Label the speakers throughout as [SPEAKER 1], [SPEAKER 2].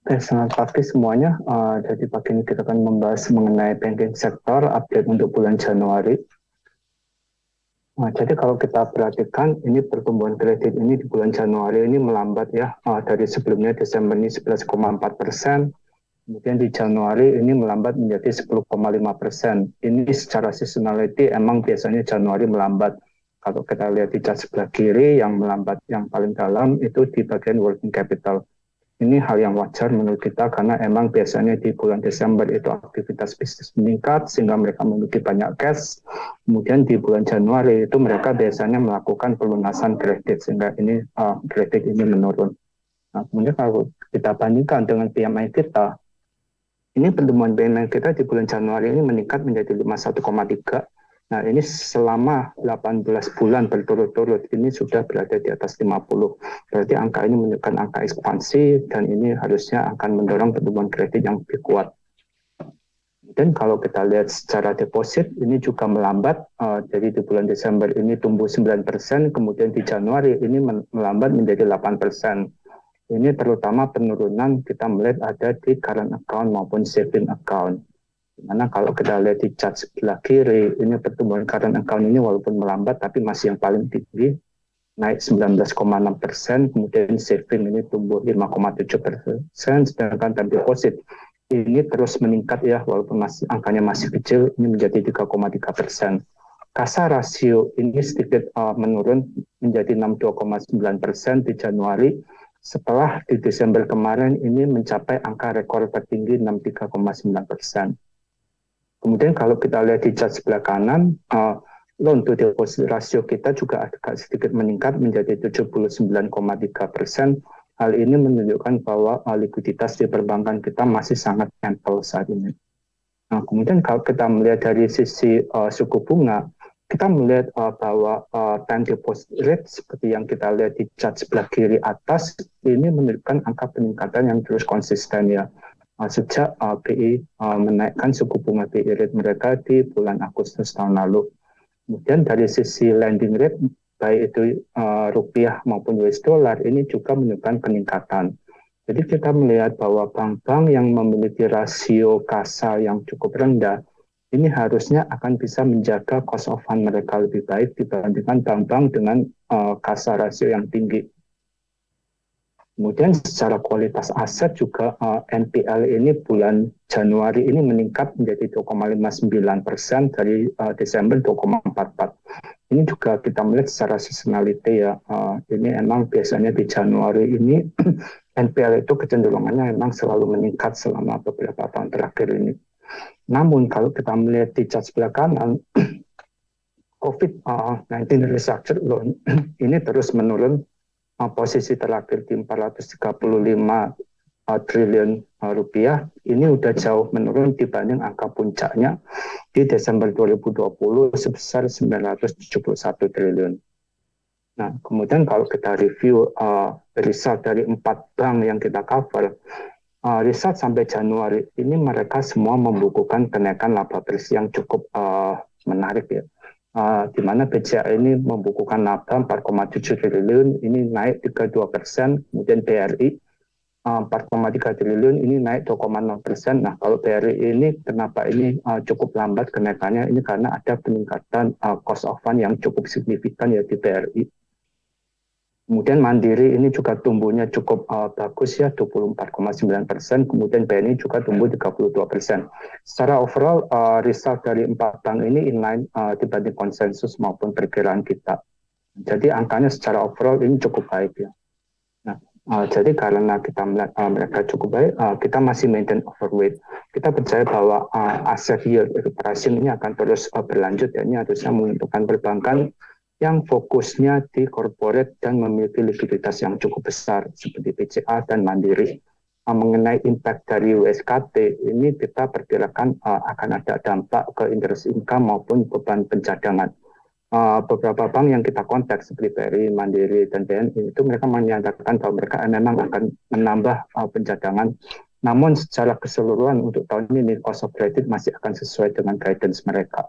[SPEAKER 1] Selamat pagi semuanya. Jadi pagi ini kita akan membahas mengenai banking sektor update untuk bulan Januari. Jadi kalau kita perhatikan, ini pertumbuhan kredit ini di bulan Januari ini melambat ya. Dari sebelumnya Desember ini 11,4%, kemudian di Januari ini melambat menjadi 10,5%. Ini secara seasonality emang biasanya Januari melambat. Kalau kita lihat di chart sebelah kiri, yang melambat yang paling dalam itu di bagian working capital. Ini hal yang wajar menurut kita karena emang biasanya di bulan Desember itu aktivitas bisnis meningkat sehingga mereka memiliki banyak cash. Kemudian di bulan Januari itu mereka biasanya melakukan pelunasan kredit sehingga ini kredit ini menurun. Nah, kemudian kalau kita bandingkan dengan PMI kita, ini pertumbuhan PMI kita di bulan Januari ini meningkat menjadi 51,3. Nah, ini selama 18 bulan berturut-turut ini sudah berada di atas 50. Berarti angka ini menunjukkan angka ekspansi dan ini harusnya akan mendorong pertumbuhan kredit yang lebih kuat. Dan kalau kita lihat secara deposit ini juga melambat. Jadi di bulan Desember ini tumbuh 9%, kemudian di Januari ini melambat menjadi 8%. Ini terutama penurunan kita melihat ada di current account maupun saving account. Dimana kalau kita lihat di chart sebelah kiri, ini pertumbuhan current account ini walaupun melambat, tapi masih yang paling tinggi, naik 19,6%, kemudian saving ini tumbuh 5,7%, sedangkan time deposit ini terus meningkat ya, walaupun angkanya masih kecil, ini menjadi 3,3%. Kasa rasio ini sedikit menurun menjadi 62,9% di Januari, setelah di Desember kemarin ini mencapai angka rekor tertinggi 63,9%. Kemudian kalau kita lihat di chart sebelah kanan, loan to deposit ratio kita juga agak sedikit meningkat menjadi 79,3%. Hal ini menunjukkan bahwa likuiditas di perbankan kita masih sangat ample saat ini. Nah, kemudian kalau kita melihat dari sisi suku bunga, kita melihat bahwa time deposit rate seperti yang kita lihat di chart sebelah kiri atas, ini menunjukkan angka peningkatan yang terus konsisten ya. Sejak BI menaikkan suku bunga BI rate mereka di bulan Agustus tahun lalu. Kemudian dari sisi lending rate, baik itu rupiah maupun US dollar, ini juga menunjukkan peningkatan. Jadi kita melihat bahwa bank-bank yang memiliki rasio kasa yang cukup rendah, ini harusnya akan bisa menjaga cost of fund mereka lebih baik dibandingkan bank-bank dengan kasa rasio yang tinggi. Kemudian secara kualitas aset juga NPL ini bulan Januari ini meningkat menjadi 2,59% dari Desember 2,44. Ini juga kita melihat secara seasonality ya. Ini emang biasanya di Januari ini NPL itu kecenderungannya memang selalu meningkat selama beberapa tahun terakhir ini. Namun kalau kita melihat di chart sebelah kanan, COVID-19 restructured loan ini terus menurun. Posisi terakhir di 435 triliun rupiah, ini udah jauh menurun dibanding angka puncaknya di Desember 2020 sebesar 971 triliun. Nah, kemudian kalau kita review result dari 4 bank yang kita cover, result sampai Januari ini mereka semua membukukan kenaikan laba bersih yang cukup menarik ya. Di mana BCA ini membukukan laba 4,7 triliun, ini naik 32%, kemudian BRI 4,3 triliun, ini naik 2,0%. Nah, kalau BRI ini kenapa ini cukup lambat kenaikannya, ini karena ada peningkatan cost of fund yang cukup signifikan ya di BRI. Kemudian Mandiri ini juga tumbuhnya cukup bagus ya, 24,9%. Kemudian BNI juga tumbuh 32%. Secara overall, result dari 4 bank ini inline dibanding konsensus maupun perkiraan kita. Jadi angkanya secara overall ini cukup baik ya. Nah, jadi karena kita melihat mereka cukup baik, kita masih maintain overweight. Kita percaya bahwa asset yield repricing ini akan terus berlanjut ya. Ini harusnya menguntungkan perbankan yang fokusnya di corporate dan memiliki likuiditas yang cukup besar seperti BCA dan Mandiri. Mengenai impact dari USKT, ini kita perkirakan akan ada dampak ke interest income maupun beban pencadangan. Beberapa bank yang kita kontak seperti BRI, Mandiri, dan BNI itu mereka menyatakan bahwa mereka memang akan menambah pencadangan. Namun secara keseluruhan untuk tahun ini cost of credit masih akan sesuai dengan guidance mereka.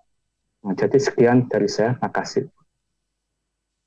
[SPEAKER 1] Jadi sekian dari saya, makasih.